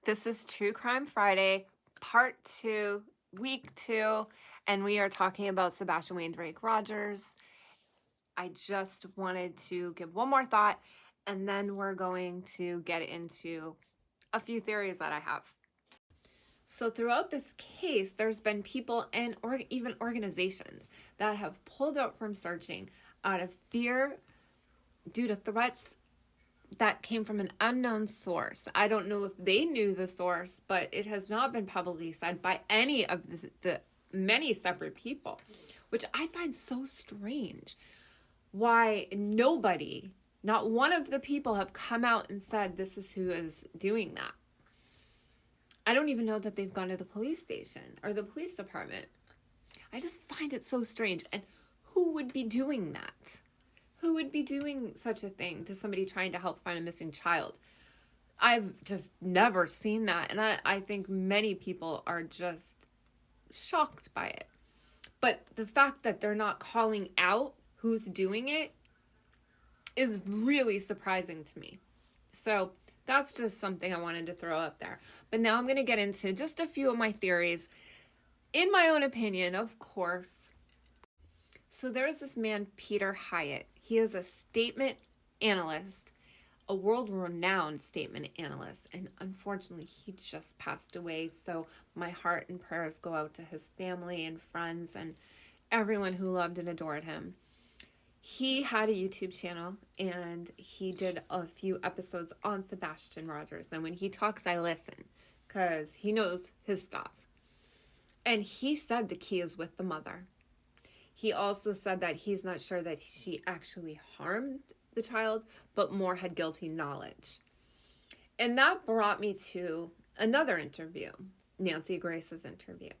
This is True Crime Friday, part 2, week 2, and we are talking about Sebastian Rogers. I just wanted to give one more thought, and then we're going to get into a few theories that I have. So throughout this case, there's been people and even organizations that have pulled out from searching out of fear due to threats that came from an unknown source. I don't know if they knew the source, but it has not been publicly said by any of the many separate people, which I find so strange. Why nobody, not one of the people, have come out and said this is who is doing that. I don't even know that they've gone to the police station or the police department. I just find it so strange. And who would be doing that? Who would be doing such a thing to somebody trying to help find a missing child? I've just never seen that. And I think many people are just shocked by it. But the fact that they're not calling out who's doing it is really surprising to me. So that's just something I wanted to throw up there. But now I'm going to get into just a few of my theories. In my own opinion, of course. So there's this man, Peter Hyatt. He is a statement analyst, a world-renowned statement analyst, and unfortunately, he just passed away. So my heart and prayers go out to his family and friends and everyone who loved and adored him. He had a YouTube channel, and he did a few episodes on Sebastian Rogers. And when he talks, I listen, because he knows his stuff. And he said the key is with the mother. He also said that he's not sure that she actually harmed the child, but more had guilty knowledge. And that brought me to another interview, Nancy Grace's interview.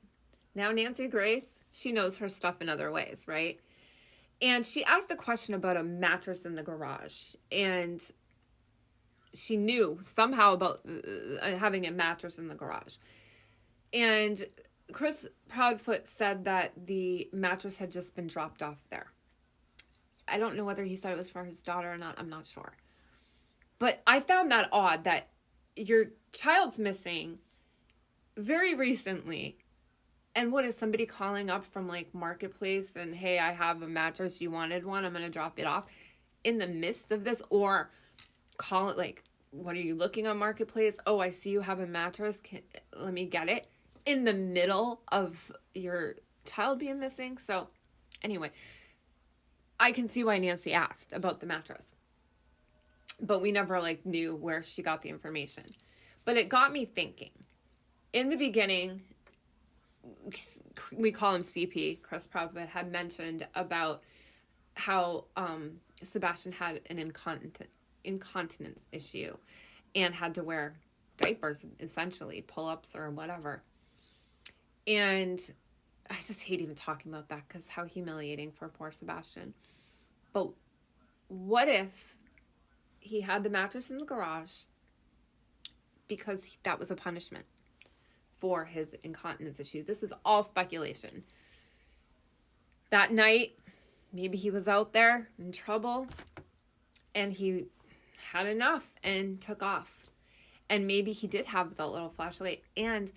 Now, Nancy Grace, she knows her stuff in other ways, right? And she asked a question about a mattress in the garage. And she knew somehow about having a mattress in the garage. And ChrisProudfoot said that the mattress had just been dropped off there. I don't know whether he said it was for his daughter or not. I'm not sure. But I found that odd that your child's missing very recently. And what is somebody calling up from like Marketplace and, hey, I have a mattress. You wanted one. I'm going to drop it off in the midst of this, or call it like, what are you looking on Marketplace? Oh, I see you have a mattress. Let me get it. In the middle of your child being missing. So anyway, I can see why Nancy asked about the mattress, but we never like knew where she got the information. But it got me thinking. In the beginning, we call him CP, ChrisProudfoot, had mentioned about how Sebastian had an incontinence issue and had to wear diapers, essentially, pull-ups or whatever. And I just hate even talking about that because how humiliating for poor Sebastian. But what if he had the mattress in the garage because that was a punishment for his incontinence issue? This is all speculation. That night, maybe he was out there in trouble and he had enough and took off. And maybe he did have that little flashlight, and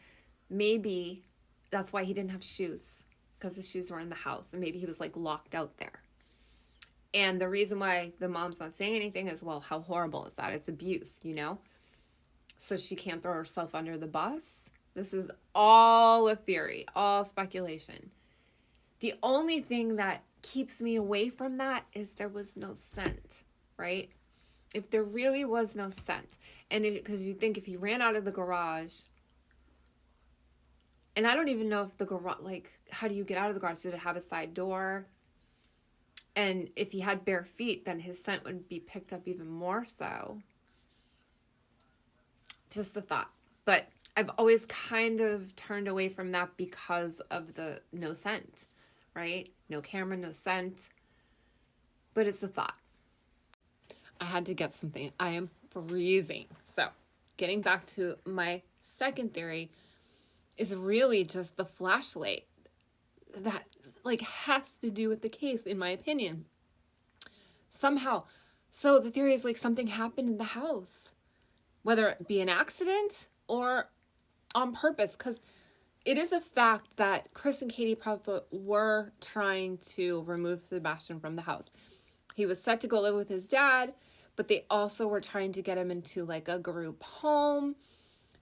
maybe that's why he didn't have shoes, because the shoes were in the house, and maybe he was like locked out there. And the reason why the mom's not saying anything is, well, how horrible is that? It's abuse, you know? So she can't throw herself under the bus. This is all a theory, all speculation. The only thing that keeps me away from that is there was no scent, right? If there really was no scent, and because you think if he ran out of the garage, and I don't even know if the garage, like, how do you get out of the garage? Did it have a side door? And if he had bare feet, then his scent would be picked up even more so. Just a thought. But I've always kind of turned away from that because of the no scent, right? No camera, no scent. But it's a thought. I had to get something. I am freezing. So getting back to my second theory is really just the flashlight that like has to do with the case, in my opinion. Somehow. So the theory is like something happened in the house, whether it be an accident or on purpose, because it is a fact that Chris and Katie Proudfoot were trying to remove Sebastian from the house. He was set to go live with his dad, but they also were trying to get him into like a group home.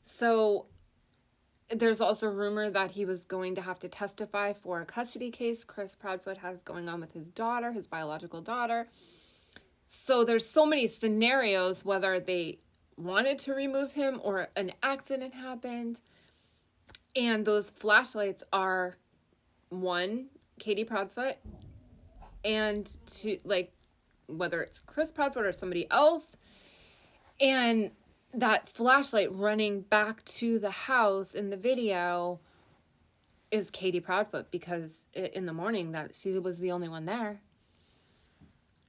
So there's also rumor that he was going to have to testify for a custody case Chris Proudfoot has going on with his daughter, his biological daughter. So there's so many scenarios, whether they wanted to remove him or an accident happened. And those flashlights are, one, Katie Proudfoot, and two, like, whether it's Chris Proudfoot or somebody else. And that flashlight running back to the house in the video is Katie Proudfoot, because in the morning that she was the only one there.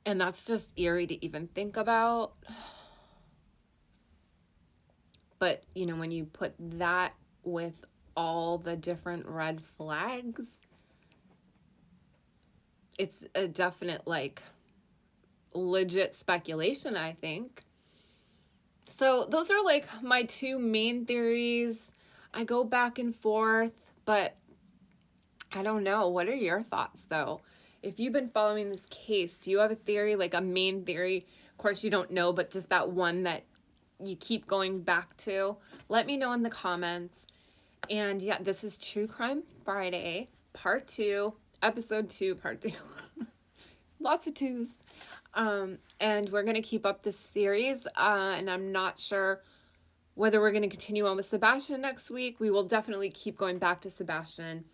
And that's just eerie to even think about. But, you know, when you put that with all the different red flags, it's a definite, like, legit speculation, I think. So those are like my two main theories. I go back and forth, but I don't know. What are your thoughts, though? If you've been following this case, do you have a theory, like a main theory? Of course, you don't know, but just that one that you keep going back to. Let me know in the comments. And yeah, this is True Crime Friday, part 2, episode 2, part 2. Lots of twos. And we're going to keep up this series. And I'm not sure whether we're going to continue on with Sebastian next week. We will definitely keep going back to Sebastian.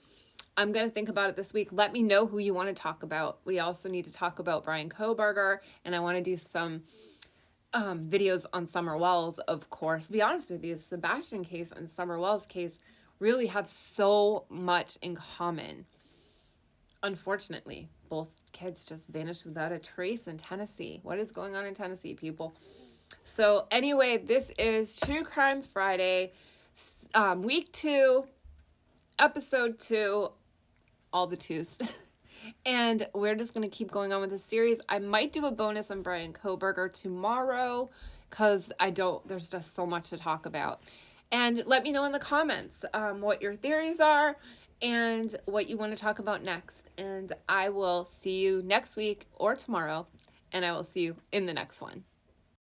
I'm going to think about it this week. Let me know who you want to talk about. We also need to talk about Bryan Kohberger, and I want to do some videos on Summer Wells, of course. To be honest with you, the Sebastian case and Summer Wells case really have so much in common. Unfortunately, both kids just vanished without a trace in Tennessee. What is going on in Tennessee, people? So anyway, this is True Crime Friday, week 2, episode 2, all the twos. And we're just going to keep going on with the series. I might do a bonus on Bryan Kohberger tomorrow, because there's just so much to talk about. And let me know in the comments what your theories are and what you want to talk about next. And I will see you next week or tomorrow, and I will see you in the next one.